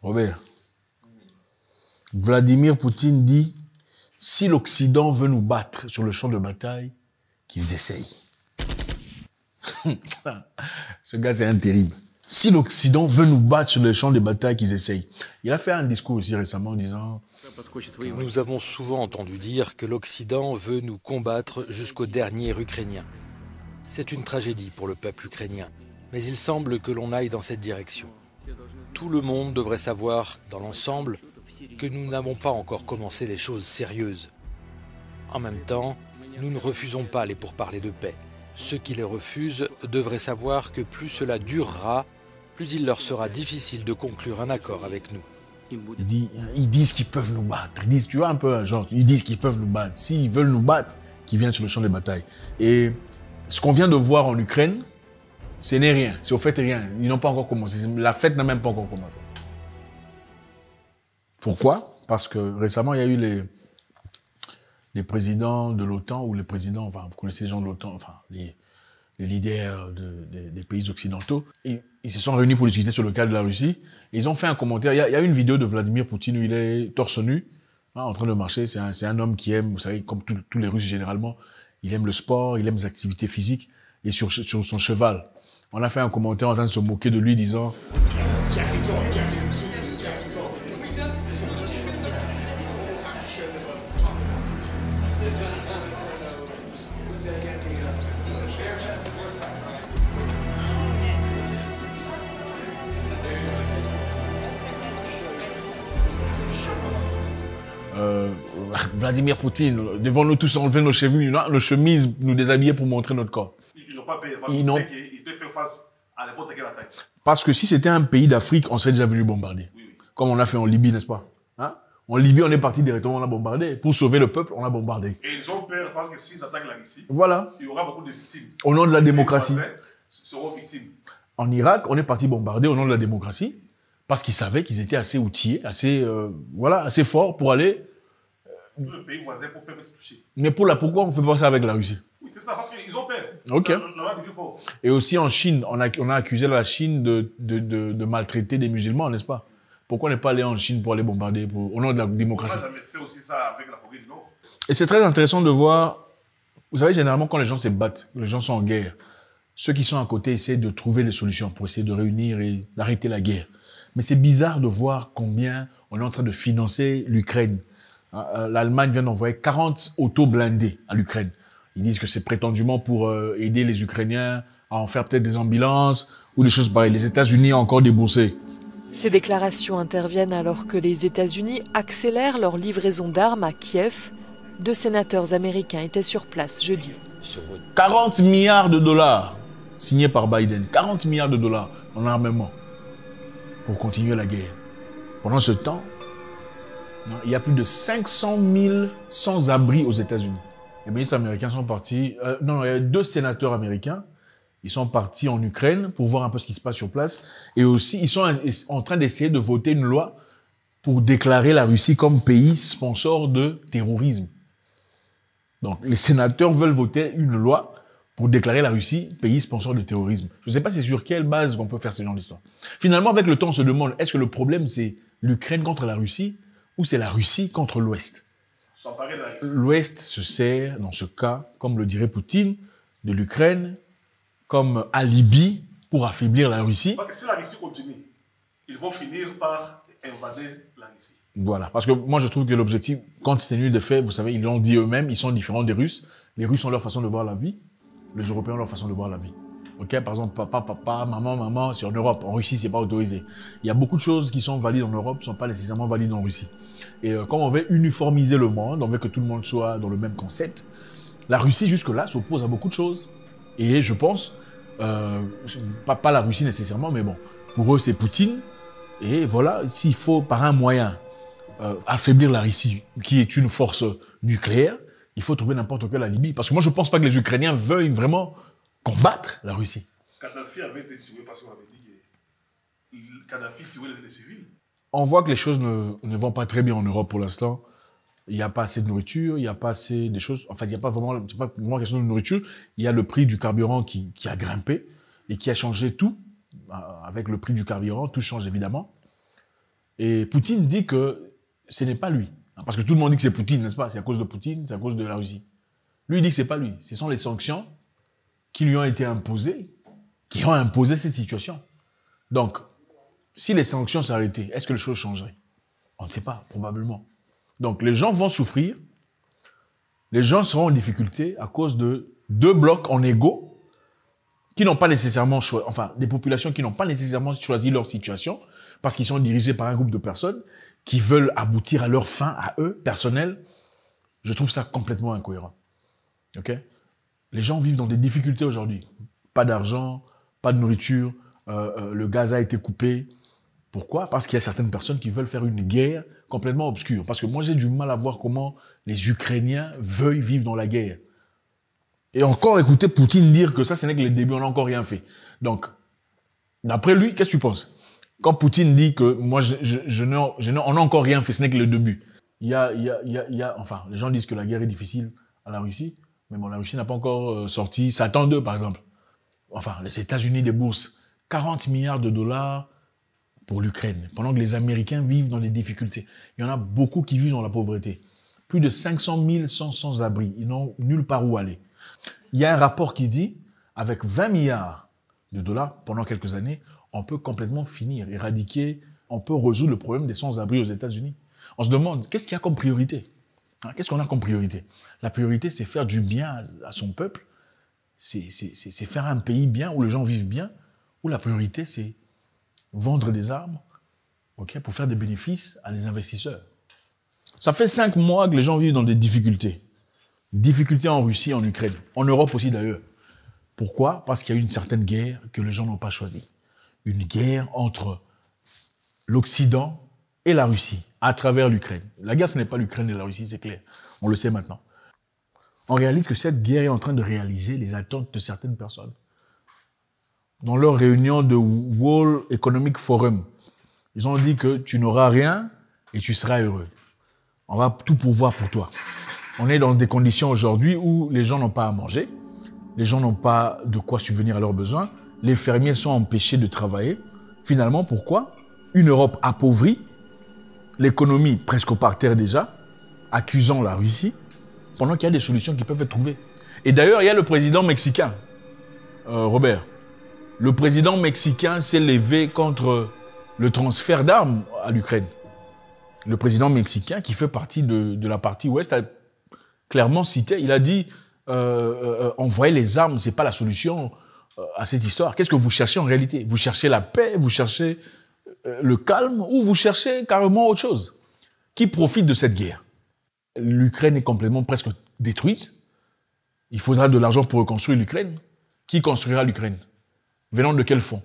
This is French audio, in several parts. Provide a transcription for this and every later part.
Robert, Vladimir Poutine dit, si l'Occident veut nous battre sur le champ de bataille, qu'ils essayent. Ce gars, c'est un terrible. Si l'Occident veut nous battre sur le champ de bataille, qu'ils essayent. Il a fait un discours aussi récemment en disant... Nous avons souvent entendu dire que l'Occident veut nous combattre jusqu'au dernier Ukrainien. C'est une tragédie pour le peuple ukrainien, mais il semble que l'on aille dans cette direction. Tout le monde devrait savoir, dans l'ensemble, que nous n'avons pas encore commencé les choses sérieuses. En même temps, nous ne refusons pas les pourparlers de paix. Ceux qui les refusent devraient savoir que plus cela durera, plus il leur sera difficile de conclure un accord avec nous. Ils disent qu'ils peuvent nous battre. Ils disent, tu vois un peu, genre, ils disent qu'ils peuvent nous battre. S'ils veulent nous battre, qu'ils viennent sur le champ de bataille. Et ce qu'on vient de voir en Ukraine, ce n'est rien. C'est au fait rien. Ils n'ont pas encore commencé. La fête n'a même pas encore commencé. Pourquoi? Parce que récemment, il y a eu les présidents de l'OTAN, ou les présidents, enfin, vous connaissez les gens de l'OTAN, enfin, les leaders des pays occidentaux, ils se sont réunis pour discuter sur le cas de la Russie. Et ils ont fait un commentaire. Il y a une vidéo de Vladimir Poutine où il est torse nu, hein, en train de marcher. C'est un homme qui aime, vous savez, comme tous les Russes généralement, il aime le sport, il aime les activités physiques, et sur son cheval. On a fait un commentaire en train de se moquer de lui, disant... Vladimir Poutine, devons-nous tous enlever nos chemises, nous déshabiller pour montrer notre corps. Ils n'ont pas payé, parce qu'ils peuvent faire face à n'importe quelle attaque. Parce que si c'était un pays d'Afrique, on serait déjà venu bombarder. Oui, oui. Comme on a fait en Libye, n'est-ce pas? Hein? En Libye, on est parti directement, on a bombardé. Pour sauver le peuple, on a bombardé. Et ils ont peur parce que s'ils attaquent la Russie, voilà, il y aura beaucoup de victimes. Au nom de la démocratie. Les Français seront victimes. En Irak, on est parti bombarder au nom de la démocratie parce qu'ils savaient qu'ils étaient assez outillés, assez forts pour aller... Tous les pays voisins peuvent être touchés. Mais pourquoi on ne fait pas ça avec la Russie? Oui, c'est ça, parce qu'ils ont peur. Ok. Fort. Et aussi en Chine, on a accusé la Chine de maltraiter des musulmans, n'est-ce pas? Pourquoi on n'est pas allé en Chine pour aller bombarder au nom de la démocratie? On a fait aussi ça avec la Corée du Nord. Et c'est très intéressant de voir, vous savez, généralement quand les gens se battent, les gens sont en guerre, ceux qui sont à côté essaient de trouver des solutions pour essayer de réunir et d'arrêter la guerre. Mais c'est bizarre de voir combien on est en train de financer l'Ukraine. L'Allemagne vient d'envoyer 40 autos blindées à l'Ukraine. Ils disent que c'est prétendument pour aider les Ukrainiens à en faire peut-être des ambulances ou des choses pareilles. Les États-Unis ont encore déboursé. Ces déclarations interviennent alors que les États-Unis accélèrent leur livraison d'armes à Kiev. 2 sénateurs américains étaient sur place jeudi. 40 milliards de dollars signés par Biden. 40 milliards de dollars en armement pour continuer la guerre. Pendant ce temps, il y a plus de 500 000 sans-abri aux États-Unis. Les ministres américains sont partis... il y a 2 sénateurs américains. Ils sont partis en Ukraine pour voir un peu ce qui se passe sur place. Et aussi, ils sont en train d'essayer de voter une loi pour déclarer la Russie comme pays sponsor de terrorisme. Donc, les sénateurs veulent voter une loi pour déclarer la Russie pays sponsor de terrorisme. Je ne sais pas c'est sur quelle base on peut faire ce genre d'histoire. Finalement, avec le temps, on se demande, est-ce que le problème, c'est l'Ukraine contre la Russie ou c'est la Russie contre l'Ouest? L'Ouest se sert, dans ce cas, comme le dirait Poutine, de l'Ukraine comme alibi pour affaiblir la Russie. Parce que si la Russie continue, ils vont finir par invader la Russie. Voilà, parce que moi je trouve que l'objectif, compte tenu des faits, vous savez, ils l'ont dit eux-mêmes, ils sont différents des Russes. Les Russes ont leur façon de voir la vie, les Européens ont leur façon de voir la vie. Ok, par exemple, papa, maman, c'est en Europe. En Russie, c'est pas autorisé. Il y a beaucoup de choses qui sont valides en Europe, ne sont pas nécessairement valides en Russie. Et comme on veut uniformiser le monde, on veut que tout le monde soit dans le même concept, la Russie jusque-là s'oppose à beaucoup de choses. Et je pense, pas la Russie nécessairement, mais bon, pour eux c'est Poutine. Et voilà, s'il faut par un moyen affaiblir la Russie, qui est une force nucléaire, il faut trouver n'importe quel alibi. Parce que moi je pense pas que les Ukrainiens veuillent vraiment combattre la Russie. Kadhafi avait été tué parce qu'on avait dit que Kadhafi tuait les civils. On voit que les choses ne vont pas très bien en Europe pour l'instant. Il n'y a pas assez de nourriture, il n'y a pas assez de choses. Enfin, il n'y a pas vraiment, c'est pas vraiment question de nourriture. Il y a le prix du carburant qui a grimpé et qui a changé tout. Avec le prix du carburant, tout change évidemment. Et Poutine dit que ce n'est pas lui. Parce que tout le monde dit que c'est Poutine, n'est-ce pas? C'est à cause de Poutine, c'est à cause de la Russie. Lui, il dit que ce n'est pas lui. Ce sont les sanctions qui lui ont été imposées, qui ont imposé cette situation. Donc, si les sanctions s'arrêtaient, est-ce que les choses changeraient? On ne sait pas, probablement. Donc, les gens vont souffrir. Les gens seront en difficulté à cause de deux blocs en égo qui n'ont pas nécessairement choisi, enfin, des populations qui n'ont pas nécessairement choisi leur situation parce qu'ils sont dirigés par un groupe de personnes qui veulent aboutir à leur fin, à eux, personnels. Je trouve ça complètement incohérent. OK? Les gens vivent dans des difficultés aujourd'hui. Pas d'argent, pas de nourriture, le gaz a été coupé. Pourquoi? Parce qu'il y a certaines personnes qui veulent faire une guerre complètement obscure. Parce que moi, j'ai du mal à voir comment les Ukrainiens veuillent vivre dans la guerre. Et encore écouter Poutine dire que ça, ce n'est que le début, on n'a encore rien fait. Donc, d'après lui, qu'est-ce que tu penses? Quand Poutine dit que moi, on n'a encore rien fait, ce n'est que le début. Enfin, les gens disent que la guerre est difficile à la Russie, mais bon, la Russie n'a pas encore sorti Satan 2, par exemple. Enfin, les États-Unis déboursent 40 milliards de dollars pour l'Ukraine, pendant que les Américains vivent dans des difficultés. Il y en a beaucoup qui vivent dans la pauvreté. Plus de 500 000 sont sans abri. Ils n'ont nulle part où aller. Il y a un rapport qui dit, avec 20 milliards de dollars pendant quelques années, on peut complètement finir, éradiquer, on peut résoudre le problème des sans-abri aux États-Unis. On se demande, qu'est-ce qu'il y a comme priorité? Qu'est-ce qu'on a comme priorité? La priorité, c'est faire du bien à son peuple, c'est faire un pays bien, où les gens vivent bien, ou la priorité, c'est vendre des armes, okay, pour faire des bénéfices à des investisseurs. Ça fait 5 mois que les gens vivent dans des difficultés. Difficultés en Russie, en Ukraine, en Europe aussi d'ailleurs. Pourquoi? Parce qu'il y a une certaine guerre que les gens n'ont pas choisie. Une guerre entre l'Occident et la Russie, à travers l'Ukraine. La guerre, ce n'est pas l'Ukraine et la Russie, c'est clair. On le sait maintenant. On réalise que cette guerre est en train de réaliser les attentes de certaines personnes. Dans leur réunion de World Economic Forum, ils ont dit que tu n'auras rien et tu seras heureux. On va tout pourvoir pour toi. On est dans des conditions aujourd'hui où les gens n'ont pas à manger, les gens n'ont pas de quoi subvenir à leurs besoins, les fermiers sont empêchés de travailler. Finalement, pourquoi? Une Europe appauvrie, l'économie presque par terre déjà, accusant la Russie, pendant qu'il y a des solutions qui peuvent être trouvées. Et d'ailleurs, il y a le président mexicain, Robert. Le président mexicain s'est levé contre le transfert d'armes à l'Ukraine. Le président mexicain, qui fait partie de la partie ouest, a clairement cité, il a dit envoyer les armes, ce n'est pas la solution à cette histoire. Qu'est-ce que vous cherchez en réalité? Vous cherchez la paix, vous cherchez le calme, ou vous cherchez carrément autre chose? Qui profite de cette guerre? L'Ukraine est complètement presque détruite. Il faudra de l'argent pour reconstruire l'Ukraine. Qui construira l'Ukraine? Venant de quel fonds?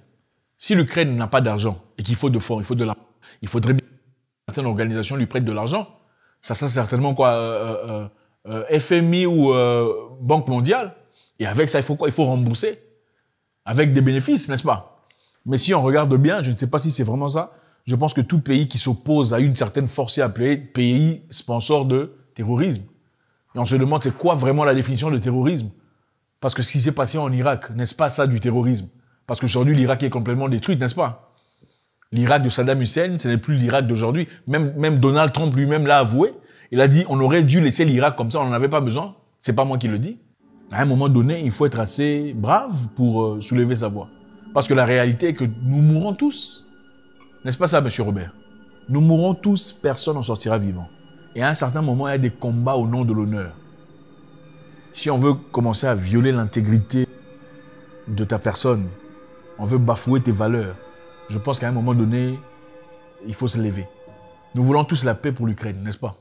Si l'Ukraine n'a pas d'argent et qu'il faut de fonds, il faut de l'argent, il faudrait bien que certaines organisations lui prêtent de l'argent. Ça sera certainement quoi, FMI ou Banque mondiale. Et avec ça, il faut quoi? Il faut rembourser. Avec des bénéfices, n'est-ce pas? Mais si on regarde bien, je ne sais pas si c'est vraiment ça, je pense que tout pays qui s'oppose à une certaine force est appelé pays sponsor de terrorisme. Et on se demande c'est quoi vraiment la définition de terrorisme? Parce que ce qui s'est passé en Irak, n'est-ce pas ça du terrorisme? Parce qu'aujourd'hui, l'Irak est complètement détruit, n'est-ce pas? L'Irak de Saddam Hussein, ce n'est plus l'Irak d'aujourd'hui. Même Donald Trump lui-même l'a avoué. Il a dit, on aurait dû laisser l'Irak comme ça, on n'en avait pas besoin. C'est pas moi qui le dis. À un moment donné, il faut être assez brave pour soulever sa voix. Parce que la réalité est que nous mourrons tous. N'est-ce pas ça, monsieur Robert? Nous mourrons tous, personne n'en sortira vivant. Et à un certain moment, il y a des combats au nom de l'honneur. Si on veut commencer à violer l'intégrité de ta personne, on veut bafouer tes valeurs, je pense qu'à un moment donné, il faut se lever. Nous voulons tous la paix pour l'Ukraine, n'est-ce pas?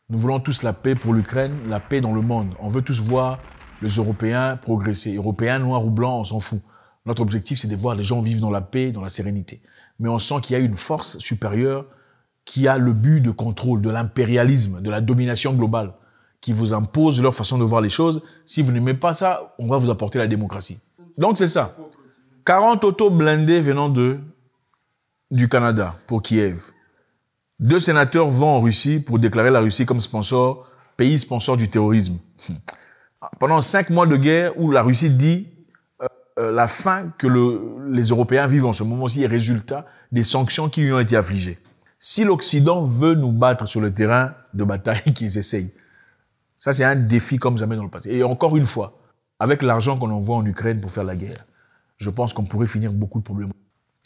Nous voulons tous la paix pour l'Ukraine, la paix dans le monde. On veut tous voir les Européens progresser. Européens, noirs ou blancs, on s'en fout. Notre objectif, c'est de voir les gens vivre dans la paix, dans la sérénité. Mais on sent qu'il y a une force supérieure qui a le but de contrôle, de l'impérialisme, de la domination globale, qui vous impose leur façon de voir les choses. Si vous n'aimez pas ça, on va vous apporter la démocratie. Donc c'est ça. 40 autos blindés venant du Canada pour Kiev. 2 sénateurs vont en Russie pour déclarer la Russie comme sponsor, pays sponsor du terrorisme. Pendant 5 mois de guerre où la Russie dit la faim que les Européens vivent en ce moment aussi est résultat des sanctions qui lui ont été affligées. Si l'Occident veut nous battre sur le terrain de bataille, qu'ils essayent. Ça, c'est un défi comme jamais dans le passé. Et encore une fois, avec l'argent qu'on envoie en Ukraine pour faire la guerre, je pense qu'on pourrait finir beaucoup de problèmes.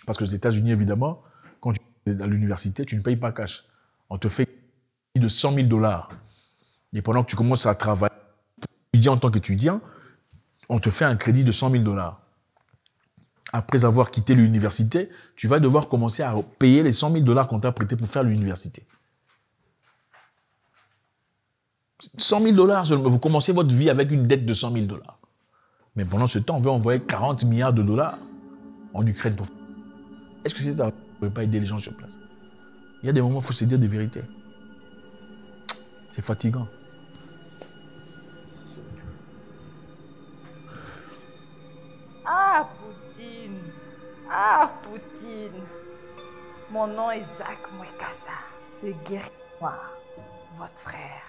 Parce que les États-Unis, évidemment, quand tu es à l'université, tu ne payes pas cash. On te fait de 100 000 $. Et pendant que tu commences à travailler, en tant qu'étudiant, on te fait un crédit de 100 000 $. Après avoir quitté l'université, tu vas devoir commencer à payer les 100 000 $ qu'on t'a prêté pour faire l'université. 100 000 $, vous commencez votre vie avec une dette de 100 000 $. Mais pendant ce temps, on veut envoyer 40 milliards de dollars en Ukraine. Est-ce que c'est ça ne peut pas aider les gens sur place? Il y a des moments où il faut se dire des vérités. C'est fatigant. Ah, Poutine! Ah, Poutine! Mon nom est Jacques Mouekassa, le guerrier noir, votre frère.